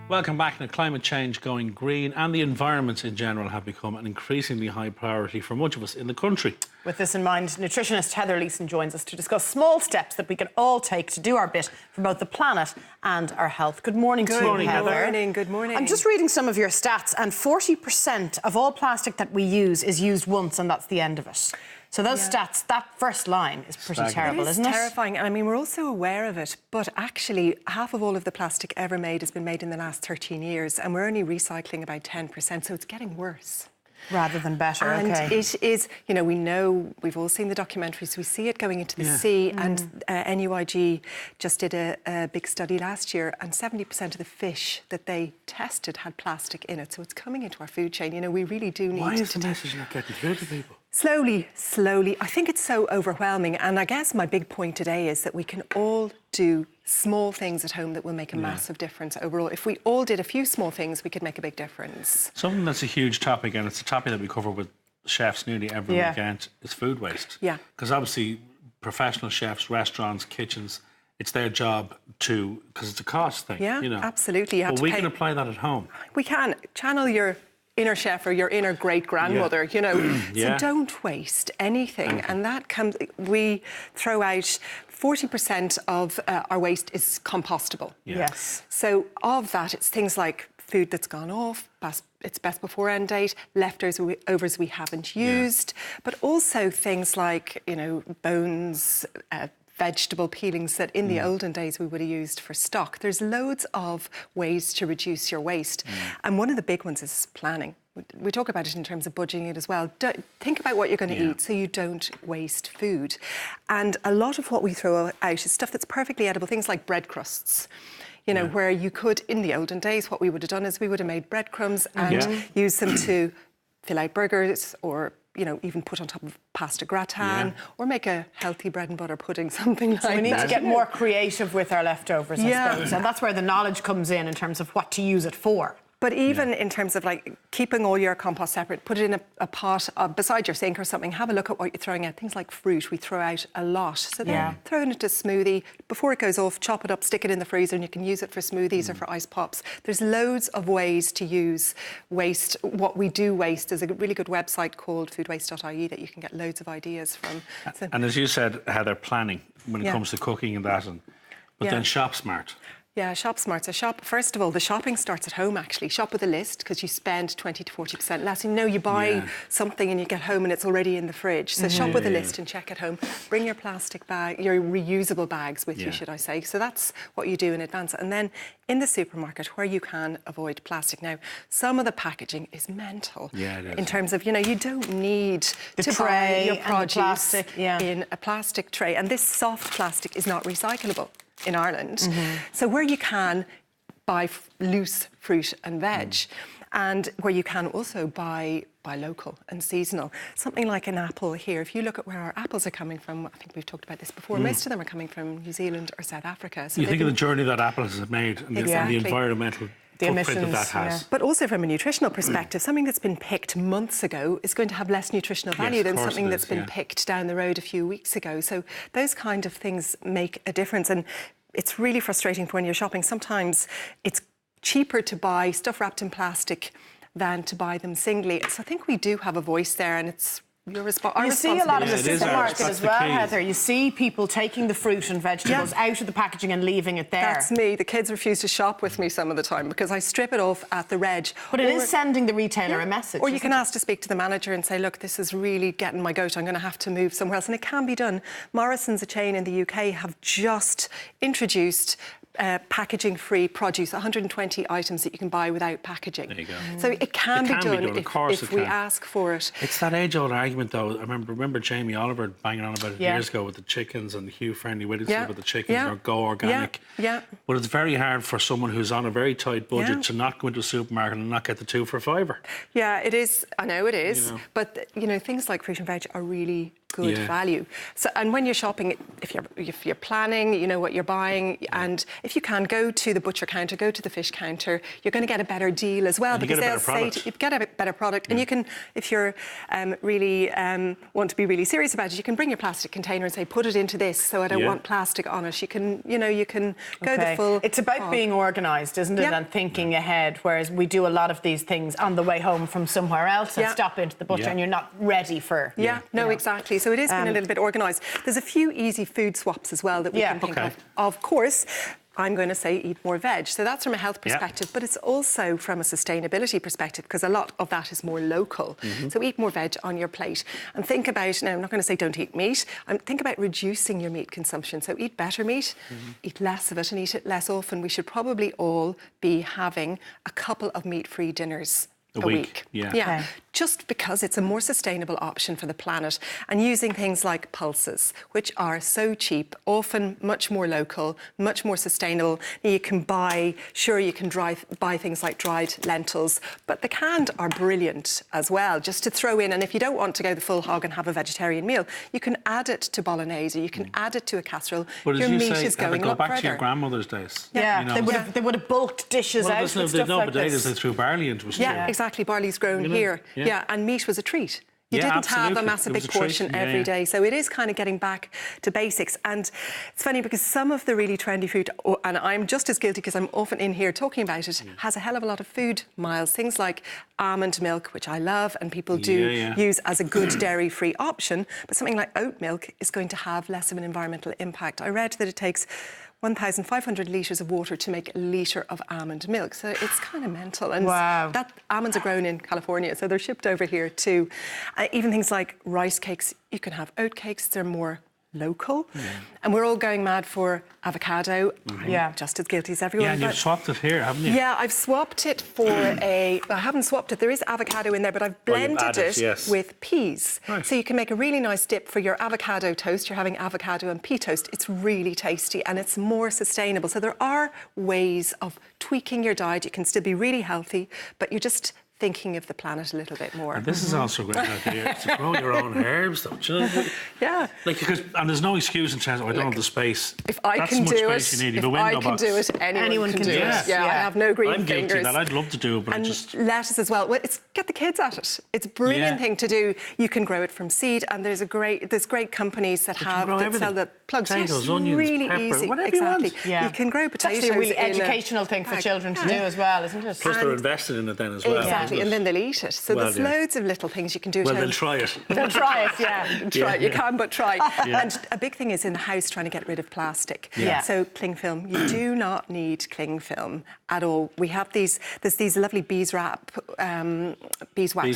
Welcome back. Now, climate change, going green and the environment in general have become an increasingly high priority for much of us in the country. With this in mind, nutritionist Heather Leeson joins us to discuss small steps that we can all take to do our bit for both the planet and our health. Good morning to you, Heather. Good morning, good morning. I'm just reading some of your stats, and 40% of all plastic that we use is used once, and that's the end of it. So those stats, that first line is pretty terrible, isn't it? It's terrifying. I mean, we're also aware of it, but actually half of all of the plastic ever made has been made in the last 13 years, and we're only recycling about 10%, so it's getting worse. Rather than better, and okay. it is, you know, we know, we've all seen the documentaries, we see it going into the sea, and NUIG just did a big study last year, and 70% of the fish that they tested had plastic in it, so it's coming into our food chain. You know, we really do need to... Why is the message not getting through to people? Slowly, slowly. I think it's so overwhelming. And I guess my big point today is that we can all do small things at home that will make a massive difference overall. If we all did a few small things, we could make a big difference. Something that's a huge topic, and it's a topic that we cover with chefs nearly every weekend, is food waste. Yeah. Because obviously professional chefs, restaurants, kitchens, it's their job to, because it's a cost thing. Yeah, you know. absolutely. You have but to we pay. can apply that at home. We can. Channel your inner chef or your inner great-grandmother, you know. So don't waste anything. And that comes, we throw out 40% of our waste is compostable. Yes. So of that, it's things like food that's gone off, it's best before end date, leftovers we haven't used, but also things like, you know, bones, vegetable peelings that in the olden days we would have used for stock. There's loads of ways to reduce your waste. And one of the big ones is planning. We talk about it in terms of budgeting it as well. Think about what you're going to eat so you don't waste food. And a lot of what we throw out is stuff that's perfectly edible, things like bread crusts. You know, where you could, in the olden days, what we would have done is we would have made breadcrumbs and used them to fill out burgers, or you know, even put on top of pasta gratin, or make a healthy bread and butter pudding, something like that. So we need to get more creative with our leftovers, I suppose. And that's where the knowledge comes in terms of what to use it for. But even in terms of like keeping all your compost separate, put it in a pot beside your sink or something, have a look at what you're throwing out. Things like fruit, we throw out a lot. So then throw it into a smoothie. Before it goes off, chop it up, stick it in the freezer, and you can use it for smoothies or for ice pops. There's loads of ways to use waste. What we do waste is a really good website called foodwaste.ie that you can get loads of ideas from. So, and as you said, Heather, planning when it comes to cooking and that, but then shop smart. Yeah, shop smart. So first of all, the shopping starts at home, actually. Shop with a list, because you spend 20 to 40% less. You know, you buy something and you get home and it's already in the fridge. So shop with a list and check at home. Bring your plastic bag, your reusable bags with you, should I say. So that's what you do in advance. And then in the supermarket, where you can avoid plastic. Now, some of the packaging is mental. Yeah, it is. In terms of, you know, you don't need to buy your produce in a plastic tray. And this soft plastic is not recyclable in Ireland. So where you can, buy loose fruit and veg, and where you can also buy local and seasonal. Something like an apple here, if you look at where our apples are coming from, I think we've talked about this before, most of them are coming from New Zealand or South Africa. So you think of the journey that apples have made and the environmental footprint that that has. But also from a nutritional perspective, something that's been picked months ago is going to have less nutritional value than something that's been picked down the road a few weeks ago. So those kind of things make a difference. And it's really frustrating when you're shopping. Sometimes it's cheaper to buy stuff wrapped in plastic than to buy them singly. So I think we do have a voice there, and it's your responsibility. You see a lot of the supermarket as well, Heather. You see people taking the fruit and vegetables out of the packaging and leaving it there. That's me. The kids refuse to shop with me some of the time because I strip it off at the reg. But it is sending the retailer a message. Or you can ask to speak to the manager and say, look, this is really getting my goat. I'm going to have to move somewhere else. And it can be done. Morrison's, a chain in the UK, have just introduced packaging-free produce, 120 items that you can buy without packaging. There you go. So it can be done if we ask for it. It's that age-old argument, though. I remember Jamie Oliver banging on about it years ago with the chickens, and Hugh Friendly-Whittington with the chickens, or Go Organic. But it's very hard for someone who's on a very tight budget to not go into a supermarket and not get the 2 for $5. Yeah, it is. I know it is. You know. But, you know, things like fruit and veg are really good value. So, and when you're shopping, if you're planning, you know what you're buying, and if you can go to the butcher counter, go to the fish counter, you're going to get a better deal as well, because they'll say you get a better product, and you can, if you're really want to be really serious about it, you can bring your plastic container and say, put it into this, so I don't want plastic on it. You can, you can go the full. It's about being organised, isn't it, and thinking ahead. Whereas we do a lot of these things on the way home from somewhere else and stop into the butcher, and you're not ready for. Exactly. So it is being a little bit organised. There's a few easy food swaps as well that we can think of. Of course, I'm going to say eat more veg. So that's from a health perspective, but it's also from a sustainability perspective, because a lot of that is more local. So eat more veg on your plate. And think about, now I'm not going to say don't eat meat, think about reducing your meat consumption. So eat better meat, eat less of it, and eat it less often. We should probably all be having a couple of meat-free dinners a week. Just because it's a more sustainable option for the planet, and using things like pulses, which are so cheap, often much more local, much more sustainable. You can buy, you can buy things like dried lentils, but the canned are brilliant as well, just to throw in. And if you don't want to go the full hog and have a vegetarian meal, you can add it to bolognese, you can add it to a casserole. But your as you meat say, is going go up back further. to your grandmother's days. They would have bulked dishes out with stuff like but they this. threw barley into a stew. Exactly. Barley's grown here. And meat was a treat. You didn't have a massive big portion every day. So it is kind of getting back to basics. And it's funny because some of the really trendy food, and I'm just as guilty because I'm often in here talking about it, has a hell of a lot of food miles. Things like almond milk, which I love, and people do use as a good dairy-free option. But something like oat milk is going to have less of an environmental impact. I read that it takes 1,500 litres of water to make a litre of almond milk. So it's kind of mental. And that almonds are grown in California, so they're shipped over here too. Even things like rice cakes, you can have oat cakes, they're more local. And we're all going mad for avocado. I'm just as guilty as everyone. And you've swapped it here, haven't you? Yeah, I've swapped it for I haven't swapped it. There is avocado in there, but I've blended it with peas. Right. So you can make a really nice dip for your avocado toast. You're having avocado and pea toast. It's really tasty and it's more sustainable. So there are ways of tweaking your diet. You can still be really healthy, but you're just thinking of the planet a little bit more. And this is also a great idea to grow your own herbs, don't you know? And there's no excuse in terms of I don't have the space. If I can do it, anyone can do it. I have no green fingers. I'm guilty of that. I'd love to do it, but and lettuce as well. Well, get the kids at it. It's a brilliant thing to do. You can grow it from seed, and there's great companies that sell the plugs. Potatoes, onions, really pepper, easy. whatever you want. You can grow potatoes. It's actually a really educational thing for children to do as well, isn't it? Plus, they're invested in it then as well. Exactly, and then they'll eat it. So there's loads of little things you can do at home. Well, they'll try it. They'll try it, Try it. You can, but try. And a big thing is in the house trying to get rid of plastic. So cling film. You do not need cling film at all. We have there's these lovely beeswax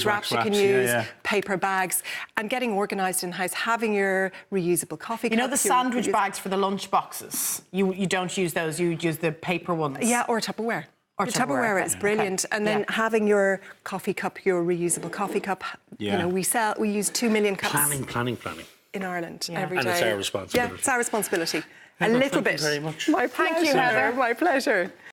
wraps you can use, paper bags, and getting organised in house, having your reusable coffee cups. You know the sandwich bags for the lunch boxes? You don't use those, you use the paper ones. Yeah, or Tupperware. Tupperware is brilliant. And then having your coffee cup, your reusable coffee cup. You know, we use 2 million cups. Planning. In Ireland every day. And it's our responsibility. Yeah, it's our responsibility. Heather, A little thank bit. you very much. My pleasure. Thank you, Heather. My pleasure.